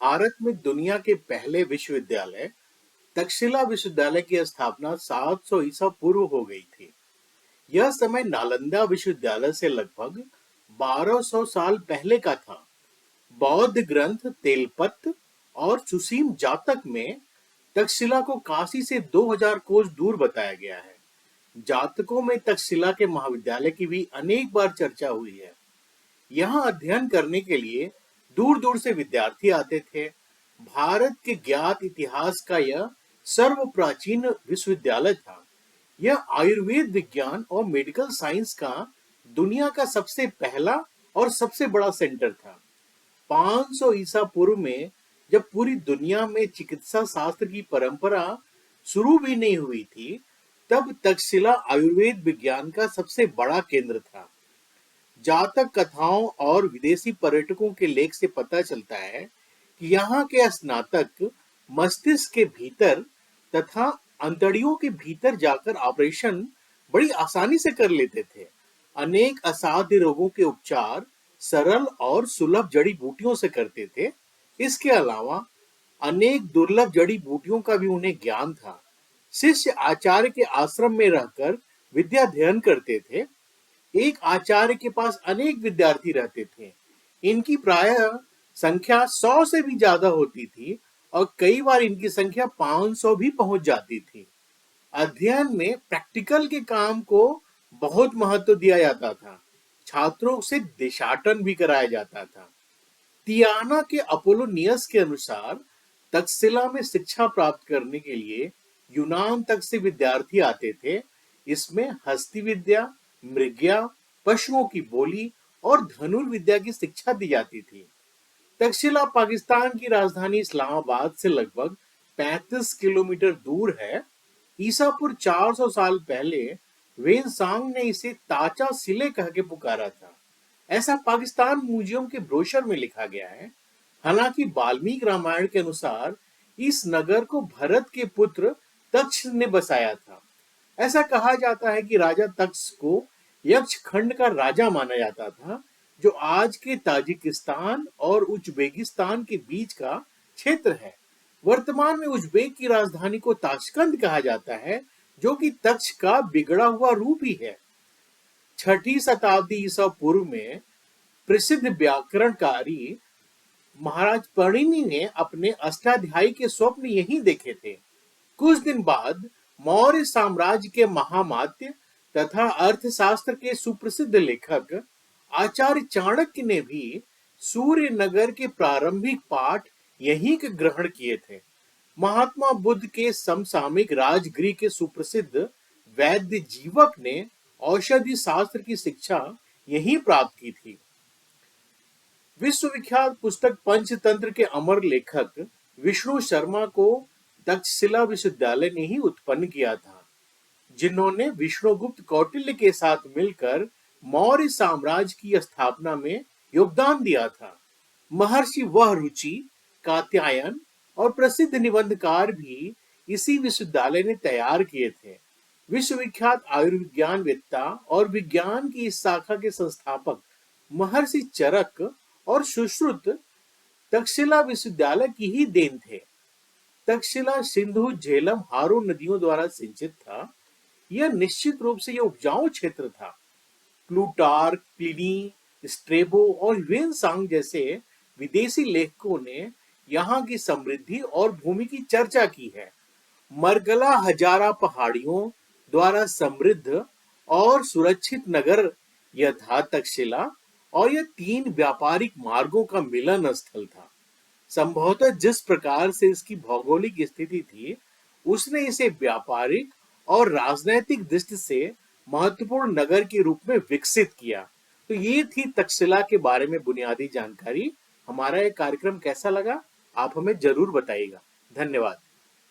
भारत में दुनिया के पहले विश्वविद्यालय तक्षशिला विश्वविद्यालय की स्थापना 700 ईसा पूर्व हो गई थी। यह समय नालंदा विश्वविद्यालय से लगभग 1200 साल पहले का था। बौद्ध ग्रंथ तेलपत्त और सुसीम जातक में तक्षशिला को काशी से 2000 कोस दूर बताया गया है। जातकों में तक्षशिला के महाविद्यालय की भी अनेक बार चर्चा हुई है। यहाँ अध्ययन करने के लिए दूर दूर से विद्यार्थी आते थे। भारत के ज्ञात इतिहास का यह सर्व प्राचीन विश्वविद्यालय था। यह आयुर्वेद विज्ञान और मेडिकल साइंस का दुनिया का सबसे पहला और सबसे बड़ा सेंटर था। 500 ईसा पूर्व में जब पूरी दुनिया में चिकित्सा शास्त्र की परंपरा शुरू भी नहीं हुई थी, तब तक्षशिला आयुर्वेद विज्ञान का सबसे बड़ा केंद्र था। जातक कथाओं और विदेशी पर्यटकों के लेख से पता चलता है कि यहाँ के स्नातक मस्तिष्क के भीतर तथा अंतड़ियों के भीतर जाकर ऑपरेशन बड़ी आसानी से कर लेते थे। अनेक असाध्य रोगों के उपचार सरल और सुलभ जड़ी बूटियों से करते थे। इसके अलावा अनेक दुर्लभ जड़ी बूटियों का भी उन्हें ज्ञान था। शिष्य आचार्य के आश्रम में रहकर विद्या अध्ययन करते थे। एक आचार्य के पास अनेक विद्यार्थी रहते थे। इनकी प्रायः संख्या 100 से भी ज्यादा होती थी और कई बार इनकी संख्या 500 भी पहुंच जाती थी। अध्ययन में प्रैक्टिकल के काम को बहुत महत्व दिया जाता था। छात्रों से देशाटन भी कराया जाता था। तियाना के अपोलोनियस के अनुसार तक्षशिला में शिक्षा प्राप्त करने के लिए यूनान तक से विद्यार्थी आते थे। इसमें हस्ती विद्या, मृग्या, पशुओं की बोली और धनुर्विद्या की शिक्षा दी जाती थी। तक्षशिला पाकिस्तान की राजधानी इस्लामाबाद से लगभग 35 किलोमीटर दूर है। ईसापुर 400 साल पहले वेनसांग ने इसे ताचा सिले कह के पुकारा था। ऐसा पाकिस्तान म्यूजियम के ब्रोशर में लिखा गया है। हालांकि वाल्मीकि रामायण के अनुसार इस नगर को भरत के पुत्र तक्ष ने बसाया था। ऐसा कहा जाता है कि राजा तक्ष को यक्ष खंड का राजा माना जाता था, जो आज के ताजिकिस्तान और उज्बेकिस्तान के बीच का क्षेत्र है। वर्तमान में उज्बेक की राजधानी को ताशकंद कहा जाता है, जो कि तक्ष का बिगड़ा हुआ रूप ही है। 6ठी शताब्दी ईसा पूर्व में प्रसिद्ध व्याकरणकारी महाराज परिणी ने अपने अष्टाध्यायी के स्वप्न यहीं देखे थे। कुछ दिन बाद मौर्य साम्राज्य के महामात्य तथा अर्थशास्त्र के सुप्रसिद्ध लेखक आचार्य चाणक्य ने भी सूर्य नगर के प्रारंभिक पाठ यहीं के ग्रहण किए थे। महात्मा बुद्ध के समसामयिक राजगृह के सुप्रसिद्ध वैद्य जीवक ने औषधि शास्त्र की शिक्षा यहीं प्राप्त की थी। विश्वविख्यात पुस्तक पंचतंत्र के अमर लेखक विष्णु शर्मा को तक्षशिला विश्वविद्यालय ने ही उत्पन्न किया था, जिन्होंने विष्णुगुप्त कौटिल्य के साथ मिलकर मौर्य साम्राज्य की स्थापना में योगदान दिया था। महर्षि वहरुचि, कात्यायन और प्रसिद्ध निबंधकार भी इसी विश्वविद्यालय ने तैयार किए थे। विश्वविख्यात आयुर्विज्ञानवेत्ता और विज्ञान की इस शाखा के संस्थापक महर्षि चरक और सुश्रुत तक्षशिला विश्वविद्यालय की ही देन थे। तक्षशिला सिंधु, झेलम, हारो नदियों द्वारा सिंचित था। यह निश्चित रूप से यह उपजाऊ क्षेत्र था। प्लूटार्क, प्लिनी, स्ट्रेबो और वेनसांग जैसे विदेशी लेखकों ने यहाँ की समृद्धि और भूमि की चर्चा की है। मरगला हजारा पहाड़ियों द्वारा समृद्ध और सुरक्षित नगर यह था तक्षशिला, और यह 3 व्यापारिक मार्गों का मिलन स्थल था। संभवतः जिस प्रकार से इसकी भौगोलिक स्थिति थी, उसने इसे व्यापारिक और राजनैतिक दृष्टि से महत्वपूर्ण नगर के रूप में विकसित किया। तो ये थी तक्षशिला के बारे में बुनियादी जानकारी। हमारा ये कार्यक्रम कैसा लगा, आप हमें जरूर बताइएगा। धन्यवाद।